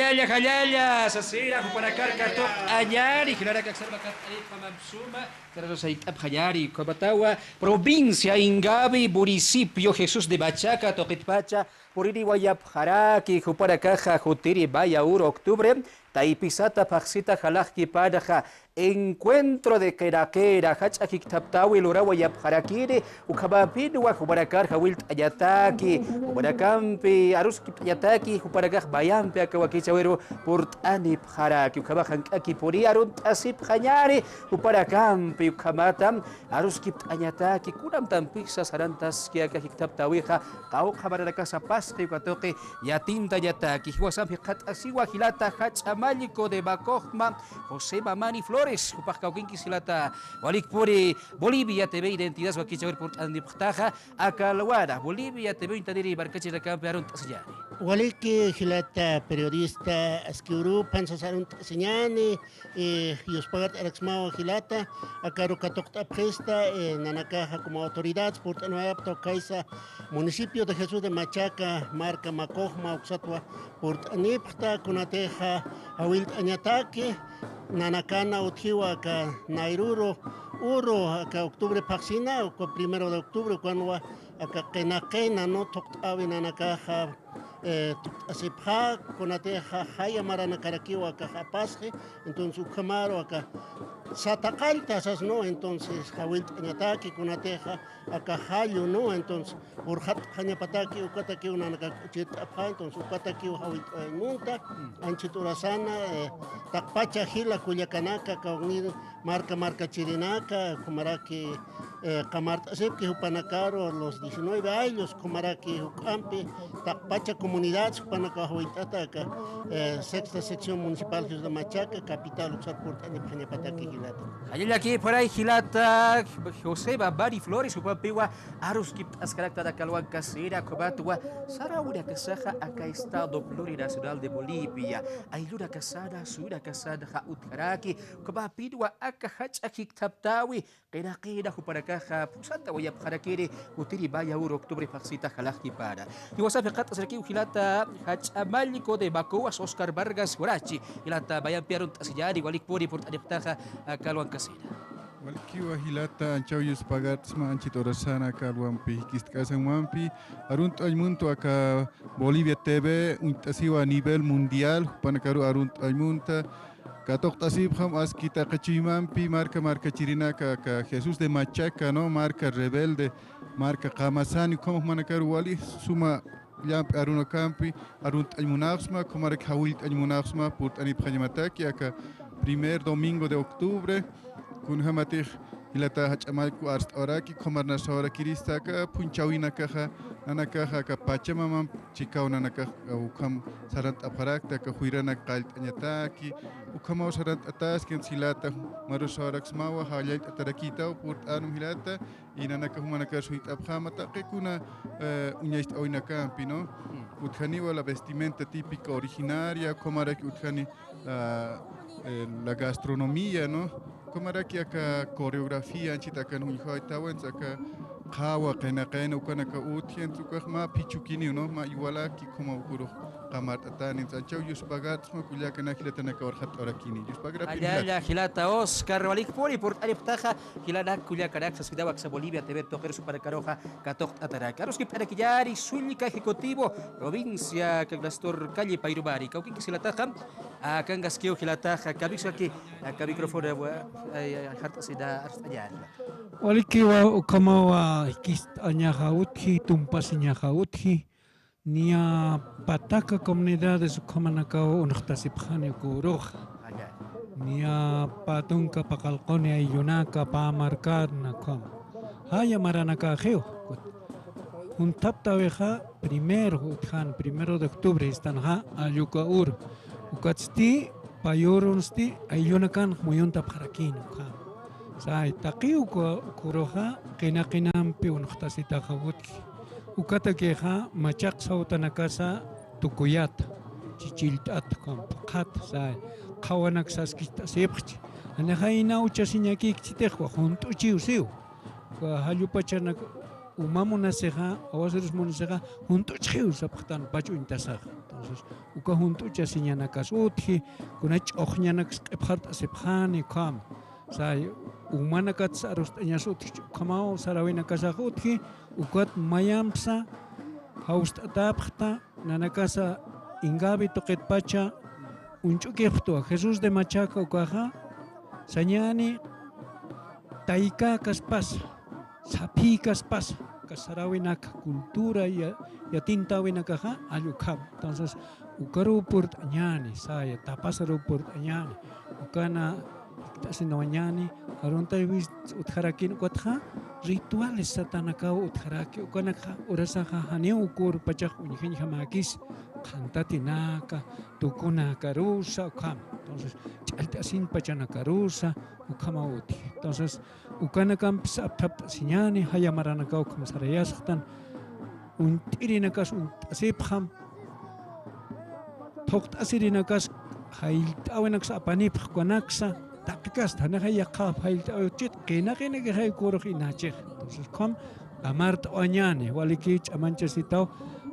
halala, sasira, kupanakarka tok ayari, hilaraka sarbakat ay pamamsuma, Carosay Abjayari, Cobatawa, provincia Ingabi, municipio Jesús de Bachaca, Toquitpacha, Puriri Guayabjaraki, Juparacaja, Jutiri, Baya, Uro, Octubre, Taipisata, Paxita, Jalajki, Padaja, encuentro de Keraquera, Hachakik Taptawi, Lurawa Yabjarakiri, Ukabapinua, Juparakar, Hawilt Ayataki, Juparakampi, Aruski Ayataki, Juparakaj, Bayampe, Akawakichawero, Port Anip Haraki, Ukabajankaki, Puriarunt, Asip Hanyari, Juparakampi, Ukamata, Aruskip Ayataki, Kuram Tampisa, Sarantas, Kiakahik Tawiha, Kau Kabarakasa Paste, Katoke, Yatinta Yataki, Huasam Hikat Asiwa, Hilata, Hachamaliko de Bakohma, José Mamani Flores, Upakaukinki Silata, Walikpuri, Bolivia TV, Identidad Wakichawer Port Andiptaja, Akalwada, Bolivia TV, Intadiri, Barcachi de Campearon Tasayani. Waliki Hilata, periodista, Askiuru, Pansasarunt Señani, Yuspagat Araxmao Hilata, Akarucatocta Presta, Nanakaja como autoridad, Portanuap, Tocaisa, municipio de Jesús de Machaca, Marca Macojma, Oxatua, Portanipta, Cunateja, Awilt Añataque, Nanacana, Utiwa, Nairuro, Uro, acá octubre Paxina, o 1 de octubre, cuando acá Kenakena, no Toctavi, Nanakaja. Asipha conateja haya marana caraquiwa acá japasje entonces ucamaro acá satacalta esas no entonces hawil ñataki conateja acá hayo no entonces urhat hañapataki ukataki una chit apha entonces ukataki hawil munta anchiturasana takpacha hila kuyakanaka kaunido marca chirinaka kumaraki Camarta que Jupanacaro los 19 años, Comaraki Jucampi, Takpacha Comunidad, Supanacahuitata, sexta sección municipal de Machaca, capital Uxar Portani, Panapataki Gilata. Allí aquí por ahí Gilata, José Babari Flores, Supapiwa, Aruskip Ascaracta da Calwan Casera, Cobatua, Saraura Casaja, acá Estado Plurinacional de Bolivia, Ailura Casada, Sura Casada, Jautkaraki, Cobapidua, Akahach Akik Taptawi, Kerakira, Jupanacá. Santa Guayabjarakiri, Utiri Baya Uro, Octubre, Faxita, Jalajki para. Y WhatsApp, Hatas, Reki, Hilata, Hachamálico de Bacoas, Oscar Vargas, Guarachi, Hilata, Bayan Piaron, Tasillari, Walikpuri, Port Adeptaja, Calwan Casera. Walkiwa Hilata, Anchauyus Pagats, Manchitorasana, Calwan Pijkistkasa Wampi, Arunt Aymunto, acá Bolivia TV, Untasiwa a nivel mundial, Panacaru Arunt Aymunta. Katok tasib ham askita kachimampi marca chirinaka ka Jesús de Machaca no marca rebelde marca Kamasani como manakaru wali suma yamp aruna campi arunt aymunaxma como marca hawilt aymunaxma put anip khayamataki aka 1 domingo de octubre kun hamatih hilata hachamalku arst oraki komarna sora kiristaka punchawina kaha nanakaha ka pachamamam chikauna nakah ukam sarant aparakta ka huirana qalt anyataki ukama sarant atas ken silata maru sorax mawa halyait atarakita put anum hilata inanaka humanaka suit abhamata que kuna uñaist oinaka pino uthani la vestimenta típica originaria como era que uthani la gastronomía no como era que acá coreografía anchita kan hunhoitawen acá Kawa kena ukanaka utien tukah ma pichukini no ma iwala ki kuma ukuro kamart atani sanchau yuspagat ma kulia kena hilata na kawarhat orakini yuspagra allá hilata Oscar Walikpuri por Ariptaja hilana kulia karak sasidawak sa Bolivia TV toker super karoja katok atarak aros kip arakiyari sulika ejecutivo provincia Kaglastor calle Pairubari kaukin silataja akan gaskio hilataja kabikso aquí ka micrófono hat sida allá Walikiwa ukamawa kist añajautji tumpasiñajautji nia pataka comunidades ukamanakao unahtasipjani kuruja nia patunka pakalqoni ayunaka pamarkar nakam haya maranaka geo untaptaweja primero de octubre estanja ayuka ur ukatsti payorunsti ayunakan muyunta parakin Sai taqiu kuroja qinaqinampi unuqtasita qawutki ukata keja machaq sawtanakasa tukuyata chichilt'ata kampaqata sai qawanak saskita sepqchi anaja ina uchasiñakikchitejwa junt'uchi usiu hallupachana umamunaseja awasaris munaseja junt'uchiu sapqtan pach'uñtasaja Entonces, uka junto ya señana kasutji, kuna chochñana kephat asepjani kam. Sai umana kat sarustaña sutji kamao sarawina kasahutji, ukat mayamsa haust atapta nanakasa ingabi toket pacha unchukiptua Jesús de Machaca ukaja sañani taika kaspas sapi kaspas kasarawinaka cultura ya tintawinakaja ayukab. Entonces ukaru purt añani saya tapasaru purt añani ukana tasinawañani arunta wis utharakin ukatja rituales satanaka utharaki ukanaka urasaja haneu ukur pachak unjin jamakis kantatinaka tukunaka rusa ukam. Entonces chaltasin pachana rusa ukama uti. Entonces ukanakam saptap siñani hayamaranaka ukam sarayastan untirinakas untasipjam tokt asirinakas hailtawenakas apanip kwanaksa tapikas tanaka yakap hailtawchit kinakina que hay kurok inachik. Entonces kom amart oñani walikich amanchasitaw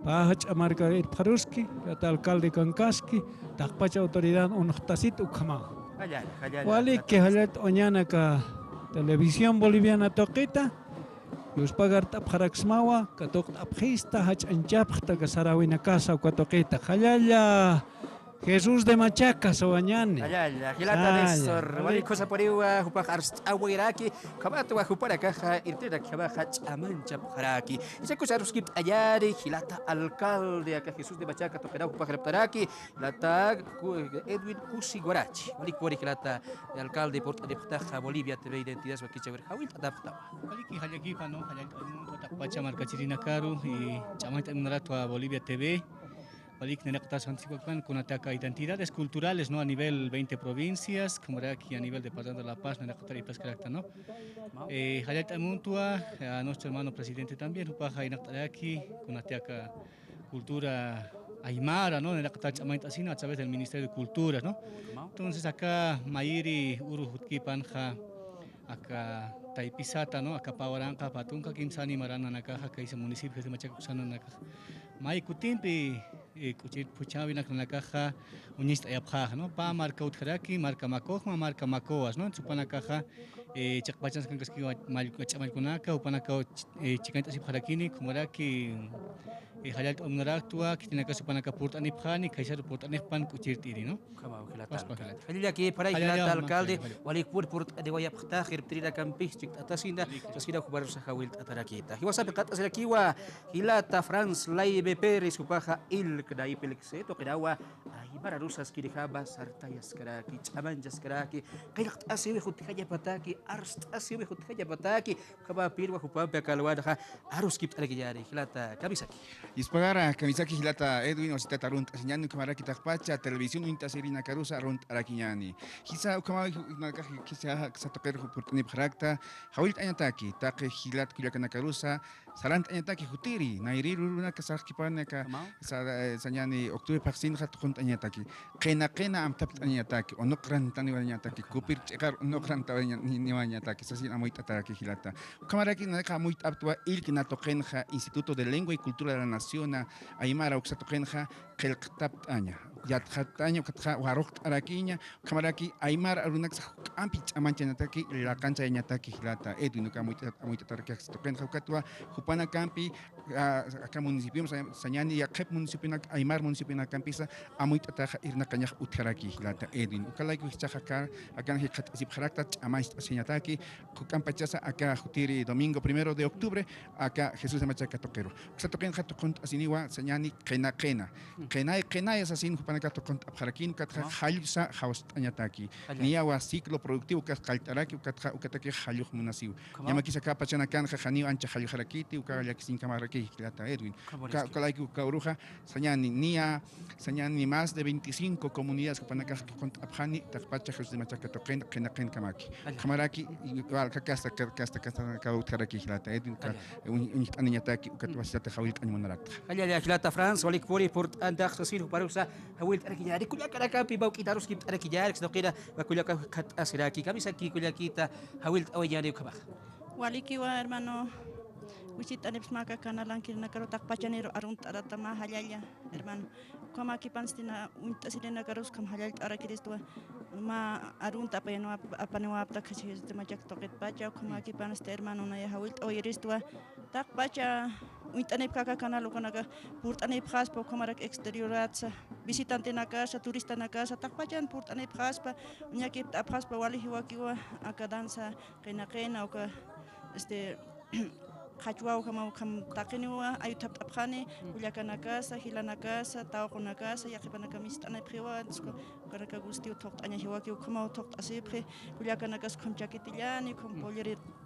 pahach amarka paruski ata alcalde kankaski takpacha autoridad untasit ukama walik que halat oñana ka televisión boliviana toquita los pagar tapjaraxmawa katok tapjista hach anchapta kasarawina casa ukatoquita halala Jesús de Machaca, Sobañani. Allá, Gilata Néstor, wali cosa poriwa, hupaj arst awiraki, kabatua hupara caja, irtera kabaja, chamancha pujaraki. Y se cosa ruskip ayari, Gilata alcalde, acá Jesús de Machaca, toquera hupaj reptaraki, Lata Edwin Cusi Guarachi, wali pori Gilata, alcalde Porta de Ptaja, Bolivia, TV Identidades, Wakichawer, Hawil Adapta. Haliki Hayaki Pano, Hayaki Pacha Marcachirina Caro y Chamanta Narato a Bolivia TV. Valik Nenaktas Antiguacan con ataca identidades culturales, ¿no? A nivel 20 provincias, como era aquí a nivel de Departamento de La Paz, Nenaktar y Pescaracta, ¿no? Hayat Muntua, a nuestro hermano presidente también, Upaja y Naktaraki, con ataca cultura aymara, ¿no? Nenaktar Chamaintasina a través del Ministerio de Cultura, ¿no? Entonces acá Mayiri Uruhutki Panja, acá Taipisata, ¿no? Acá Pawaranca, Patunca, Kimsani, Marana, Nakaja, que dice municipio de Machaca, Kusana, Nakaja. Mai Kutimpi, Puchavina con la caja, unista y abja, ¿no? Pa marca utjaraki, marca macojma, marca macoas, ¿no? Supana caja, chakpachas con casquillo, malcunaca, upanacao, chicantas y parakini, como era que Hayat Omnaraktua, que tiene que supanaca portanipjani, Kaisar portanippan kuchirtiri, ¿no? Halila aquí para Gilata alcalde, wali pur de Guayapta, Gertrida Campis, Chictatasina, Sasira Jubarsa Hawil Atarakita. He was a pecat as Rakiwa, Gilata, France, Laibe Peris, Upaja, Il, Kdai Pelixet, Okinawa, Ibararusas, Kirihaba, Sartayas Karaki, Chamanjas Karaki, Kailat Asiwe Hutayapataki, Arst Asiwe Hutayapataki, Kaba Pirwa Hupampa Kalwada, Aruskip Algiyari, Gilata, Kabisaki. Ispagara, Kamisaki Hilata Edwin, Osita Tarunt, Asiñani, Kamaraki Takpacha, Televisión Intasirina Carusa, Runt Arakiñani. Hisa, Kamaki, Kisa, Satoker, Purtani Prakta, Hawit Ayataki, Take Hilat Kuliakana Carusa, Salant Ayataki Hutiri, Nairi Runa Kasakipanaka, Sanyani, Octubre Paksin Hatunt Ayataki, Kena Amtapt Ayataki, Onokran Taniwanyataki, Kupir Chekar, Onokran Taniwanyataki, Sasin Amoit Ataki Hilata. Kamaraki Naka Muit Aptua, Ilkina Tokenja, Instituto de Lengua y Cultura de la Nación, Aymara Oxatokenja, Kelktap Aña. Yatjataño, Warok Araquiña, Kamaraki, Aymar Arunax, Ampich Amanchanataki, la cancha de Ñataki, Hilata, Edwin, Kamuitataraki, Tokenja, Katua, Jupana Campi, acá municipio, Sañani, Yakep municipio, Aymar municipio, Campisa, Amuitataja, Irna Caña, Utaraki, Hilata, Edwin, Ukalaiku, Chajacar, acá en Zipjarakta, Amach Señataki, Kukampachasa, acá Jutiri, domingo 1 de octubre, acá Jesús de Machaca Toquero. Xatokenja Tokont Asiniwa, Sañani, Kena, Kena es así, Jupanaka Tokont Abjarakin, Katja, Halusa, Haus Añataki, Niawa, ciclo productivo, Katkaltaraki, Ukataki, Haluj Munasiu. Yamaki Saka Pachanakan, Jani, Ancha Halujarakiti, Ukalakin Kamaraki, Kilata Edwin. Ukalaiku Kauruja, Sañani, Nia, Sañani, más de 25 comunidades Jupanaka Tokont Abjani, Takpacha, Jesús de Machaca Token, Kenaken Kamaki. Kamaraki, igual, Kasta, Kautaraki, Kilata Edwin, Añataki, Ukatwasata Hawil Animonarata. Allá, Gilata France, wali Puri, Port Andak, Sasir, Parusa, Hawil Arakiñari, Kuliakaraka, Pibau Kitaruskip Arakiñari, Snokira, Bakulaka Kat Asiraki, Kamisaki, Kuliakita, Hawil Awayari Kabaj. Walikiwa, hermano Visita Nepsmaca Canalan Kirinacaro Takpachanero Arunt Aratama Halaya, hermano. Como aquí panstina unta sirena carus kam halal arakiristua ma arunta apayano apanuapta kachis de majak toket pacha como aquí panste hermano na ya hawit oyeristua tak pacha unta nepka canal konaga purtane praspo komarak exterioratsa visitante na casa turista na casa tak pachan purtane praspa unyaki praspa wali hiwakiwa akadansa kena o ka Kachwao kam takiniwa ayutap tapkhane kulyakana casa hilana casa tawquna casa yaqipana kamistana priwa karaka gusti utoqt anya hiwaki ukama utoqt asipre kulyakana casa komchakitillani kom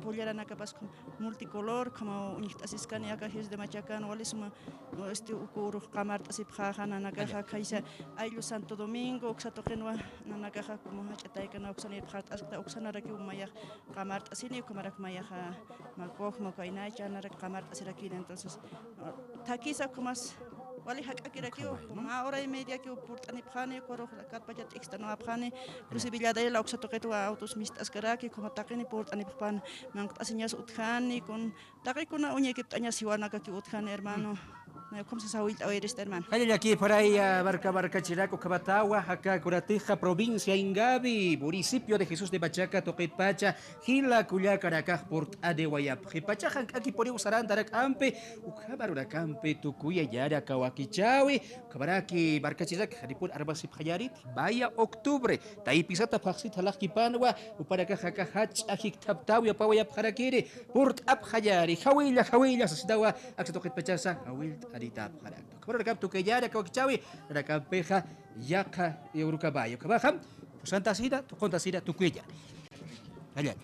pollerana kapas multicolor kama unikt asiskani aka his de machacan walisma ukuru qamart asipkhana nakaja kaisa aylu Santo Domingo uksatoqenwa nanakaja como hachataykana uksanir phat askta uksanaraki umaya qamart asini kumarak mayaja makoj makainacha narak qamart asiraki entonces taquisa kumas wali hak akiraki uma hora y media que oportani phane koro kat pajat externo aphane posibilidad de la uksatoqetu autos mistas karaki como taqini portani phan mangt asinyas utkhani con taqikuna uñekip taña siwana kaki utkhani hermano. ¿Cómo se sabe este hermano? Hay aquí por ahí Barca Chiraco, Cabatagua, acá Curatija, provincia Ingabi, municipio de Jesús de Bachaca, Toquetpacha, Gila, Cuyacaracaj, Port Adeguayap. Jipachajan, aquí por ahí usarán Tarakамpe, Ujabaruracampe, Tucuya, Yara, Kawakichawi, Kabaraki, Barca Chirac, Haripur Arbasip Hayarit, vaya octubre, Taipisata Paxit Halakipanwa, Uparacajaca Hach, Ajik Taptawi, Pawaya Harakiri, Port Abhayari, Hawilla, Sasidawa, Axatoquetpachasa, Hawil. Aditap harakto. Kabar rakap tu kejara kau kecawi rakap peha yaka eurukabayo. Kabaham tu santa sida tu konta sida tu kejara. Aja.